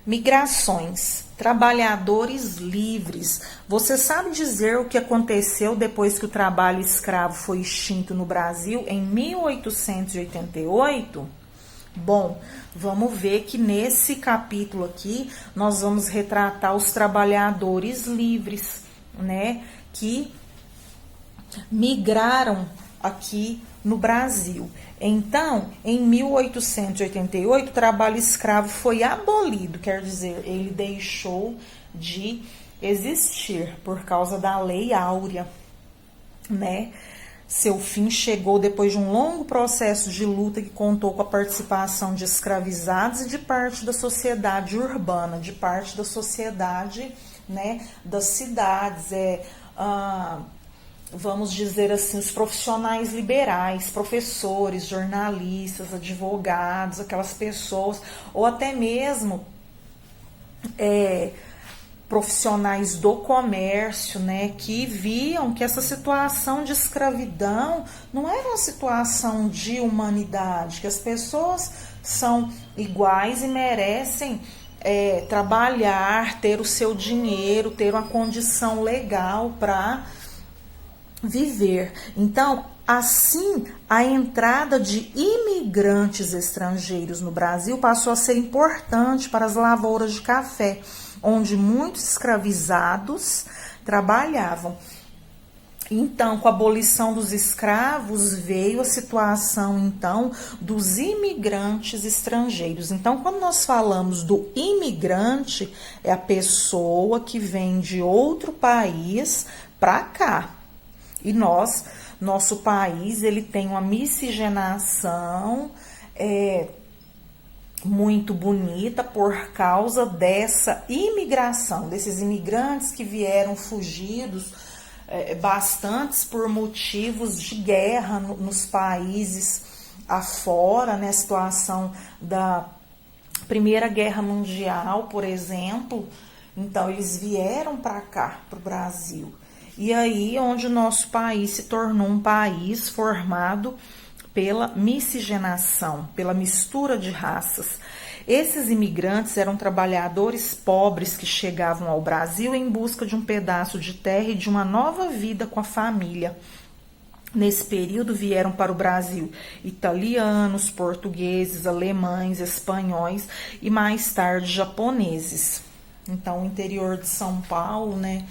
Migrações, trabalhadores livres. Você sabe dizer o que aconteceu depois que o trabalho escravo foi extinto no Brasil em 1888? Bom, vamos ver que nesse capítulo aqui nós vamos retratar os trabalhadores livres, né, que migraram aqui no Brasil. Então, em 1888, o trabalho escravo foi abolido, quer dizer, ele deixou de existir por causa da Lei Áurea, né? Seu fim chegou depois de um longo processo de luta que contou com a participação de escravizados e de parte da sociedade urbana, de parte da sociedade, né, das cidades, vamos dizer assim, os profissionais liberais, professores, jornalistas, advogados, aquelas pessoas, ou até mesmo profissionais do comércio, né, que viam que essa situação de escravidão não era uma situação de humanidade, que as pessoas são iguais e merecem trabalhar, ter o seu dinheiro, ter uma condição legal para viver. Então, assim, a entrada de imigrantes estrangeiros no Brasil passou a ser importante para as lavouras de café, onde muitos escravizados trabalhavam. Então, com a abolição dos escravos, veio a situação, então, dos imigrantes estrangeiros. Então, quando nós falamos do imigrante, é a pessoa que vem de outro país para cá. E nosso país, ele tem uma miscigenação muito bonita por causa dessa imigração, desses imigrantes que vieram fugidos, bastantes por motivos de guerra nos países afora, né? A situação da Primeira Guerra Mundial, por exemplo. Então, eles vieram para cá, para o Brasil. E aí, onde o nosso país se tornou um país formado pela miscigenação, pela mistura de raças. Esses imigrantes eram trabalhadores pobres que chegavam ao Brasil em busca de um pedaço de terra e de uma nova vida com a família. Nesse período vieram para o Brasil italianos, portugueses, alemães, espanhóis e mais tarde japoneses. Então, o interior de São Paulo, né,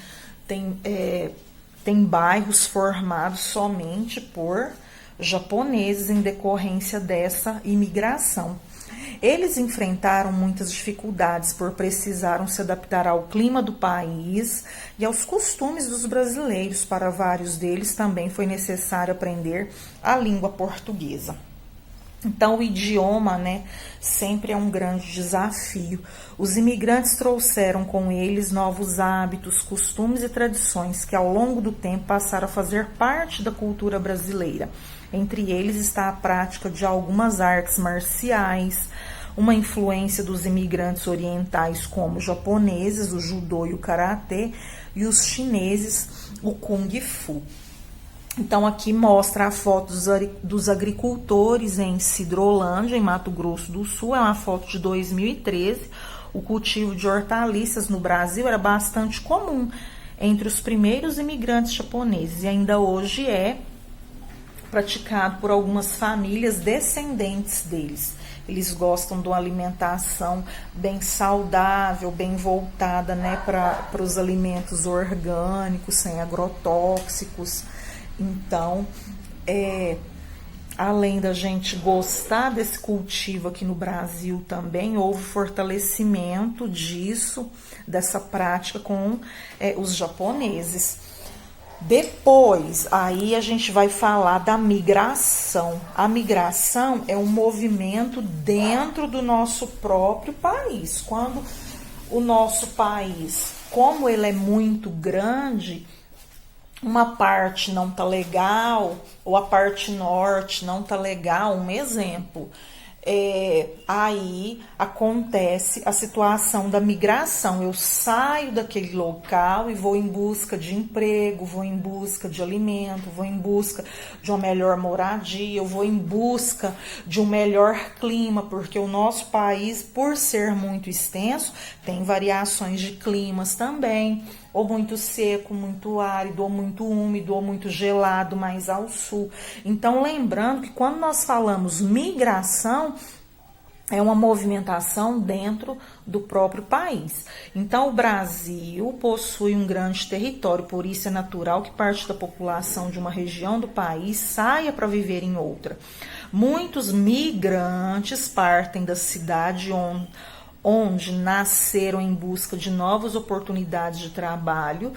tem bairros formados somente por japoneses em decorrência dessa imigração. Eles enfrentaram muitas dificuldades por precisaram se adaptar ao clima do país e aos costumes dos brasileiros. Para vários deles também foi necessário aprender a língua portuguesa. Então, o idioma, né, sempre é um grande desafio. Os imigrantes trouxeram com eles novos hábitos, costumes e tradições que, ao longo do tempo, passaram a fazer parte da cultura brasileira. Entre eles está a prática de algumas artes marciais, uma influência dos imigrantes orientais, como os japoneses, o judô e o karatê, e os chineses, o kung fu. Então, aqui mostra a foto dos agricultores em Sidrolândia, em Mato Grosso do Sul. É uma foto de 2013. O cultivo de hortaliças no Brasil era bastante comum entre os primeiros imigrantes japoneses e ainda hoje é praticado por algumas famílias descendentes deles. Eles gostam de uma alimentação bem saudável, bem voltada, né, para os alimentos orgânicos, sem agrotóxicos. Então, além da gente gostar desse cultivo aqui no Brasil também, houve fortalecimento disso, dessa prática com os japoneses. Depois, aí a gente vai falar da migração. A migração é um movimento dentro do nosso próprio país. Quando o nosso país, como ele é muito grande, uma parte não tá legal, ou a parte norte não tá legal. Um exemplo, aí acontece a situação da migração. Eu saio daquele local e vou em busca de emprego, vou em busca de alimento, vou em busca de uma melhor moradia, eu vou em busca de um melhor clima, porque o nosso país, por ser muito extenso, tem variações de climas também, ou muito seco, muito árido, ou muito úmido, ou muito gelado mais ao sul. Então, lembrando que quando nós falamos migração, é uma movimentação dentro do próprio país. Então, o Brasil possui um grande território, por isso é natural que parte da população de uma região do país saia para viver em outra. Muitos migrantes partem da cidade onde nasceram em busca de novas oportunidades de trabalho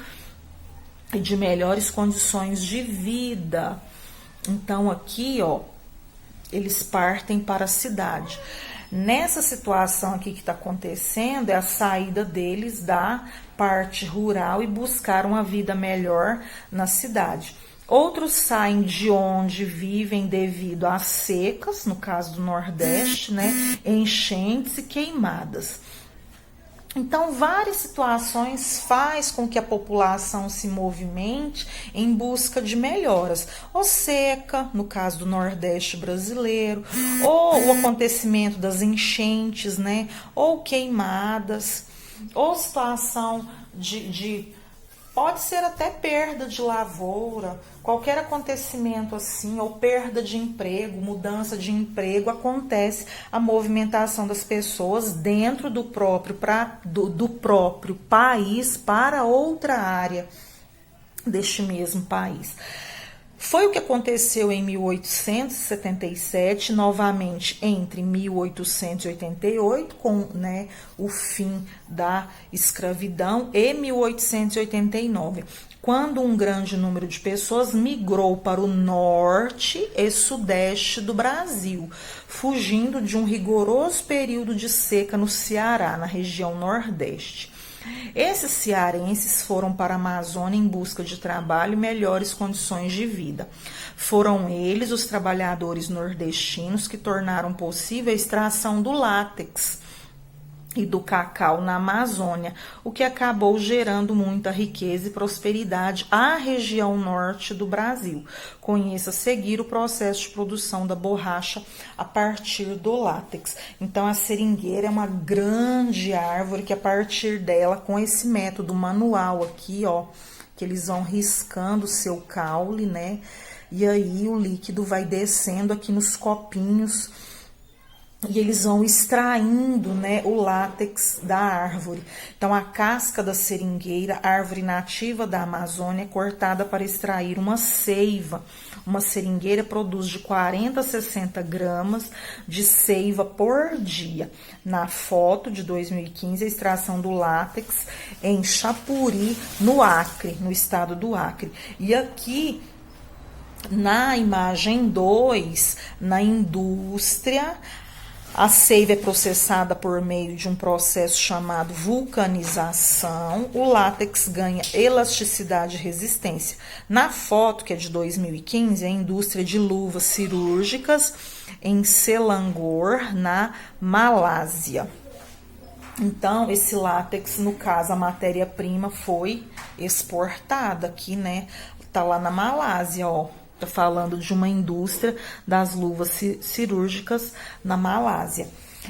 e de melhores condições de vida. Então, aqui, eles partem para a cidade. Nessa situação aqui que está acontecendo, é a saída deles da parte rural e buscar uma vida melhor na cidade. Outros saem de onde vivem devido às secas, no caso do Nordeste, né? Enchentes e queimadas. Então, várias situações faz com que a população se movimente em busca de melhoras. Ou seca, no caso do Nordeste brasileiro, ou o acontecimento das enchentes, né? Ou queimadas, ou situação pode ser até perda de lavoura, qualquer acontecimento assim, ou perda de emprego, mudança de emprego, acontece a movimentação das pessoas dentro do próprio país para outra área deste mesmo país. Foi o que aconteceu em 1877, novamente entre 1888, com o fim da escravidão, e 1889, quando um grande número de pessoas migrou para o norte e sudeste do Brasil, fugindo de um rigoroso período de seca no Ceará, na região nordeste. Esses cearenses foram para a Amazônia em busca de trabalho e melhores condições de vida. Foram eles, os trabalhadores nordestinos, que tornaram possível a extração do látex e do cacau na Amazônia, o que acabou gerando muita riqueza e prosperidade à região norte do Brasil. Conheça a seguir o processo de produção da borracha a partir do látex. Então, a seringueira é uma grande árvore que, a partir dela, com esse método manual aqui, que eles vão riscando o seu caule, né? E aí o líquido vai descendo aqui nos copinhos e eles vão extraindo, o látex da árvore. Então, a casca da seringueira, árvore nativa da Amazônia, é cortada para extrair uma seiva. Uma seringueira produz de 40 a 60 gramas de seiva por dia. Na foto de 2015, a extração do látex em Chapuri, no Acre, no estado do Acre. E aqui, na imagem 2, na indústria, a seiva é processada por meio de um processo chamado vulcanização. O látex ganha elasticidade e resistência. Na foto, que é de 2015, é a indústria de luvas cirúrgicas em Selangor, na Malásia. Então, esse látex, no caso, a matéria-prima foi exportada aqui, Tá lá na Malásia, Está falando de uma indústria das luvas cirúrgicas na Malásia.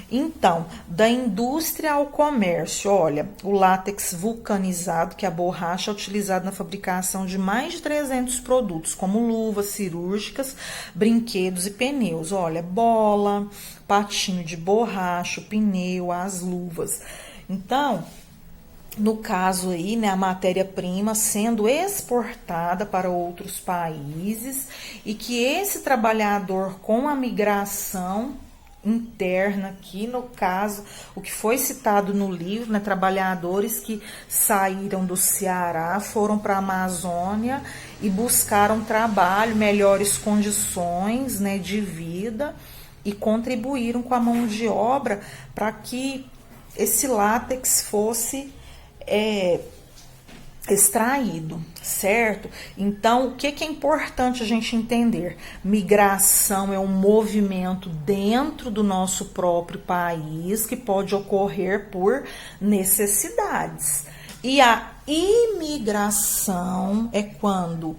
Então, da indústria ao comércio, olha, o látex vulcanizado, que é a borracha, é utilizado na fabricação de mais de 300 produtos, como luvas cirúrgicas, brinquedos e pneus. Olha, bola, patinho de borracha, pneu, as luvas. Então, no caso aí, a matéria-prima sendo exportada para outros países e que esse trabalhador com a migração interna aqui, no caso, o que foi citado no livro, trabalhadores que saíram do Ceará, foram para a Amazônia e buscaram trabalho, melhores condições, de vida e contribuíram com a mão de obra para que esse látex fosse extraído, certo? Então, o que é importante a gente entender? Migração é um movimento dentro do nosso próprio país que pode ocorrer por necessidades. E a imigração é quando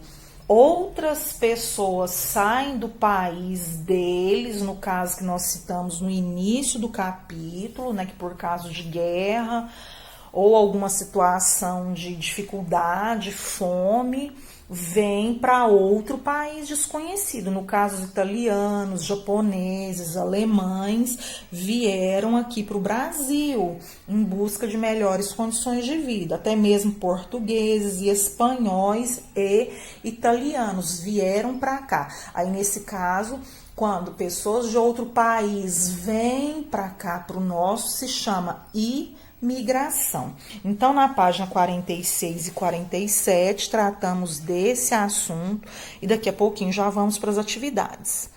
outras pessoas saem do país deles, no caso que nós citamos no início do capítulo, né, que por causa de guerra ou alguma situação de dificuldade, fome, vem para outro país desconhecido. No caso, os italianos, japoneses, alemães vieram aqui para o Brasil em busca de melhores condições de vida. Até mesmo portugueses e espanhóis e italianos vieram para cá. Aí, nesse caso, quando pessoas de outro país vêm para cá, para o nosso, se chama imigração. Então, na página 46 e 47, tratamos desse assunto e daqui a pouquinho já vamos para as atividades.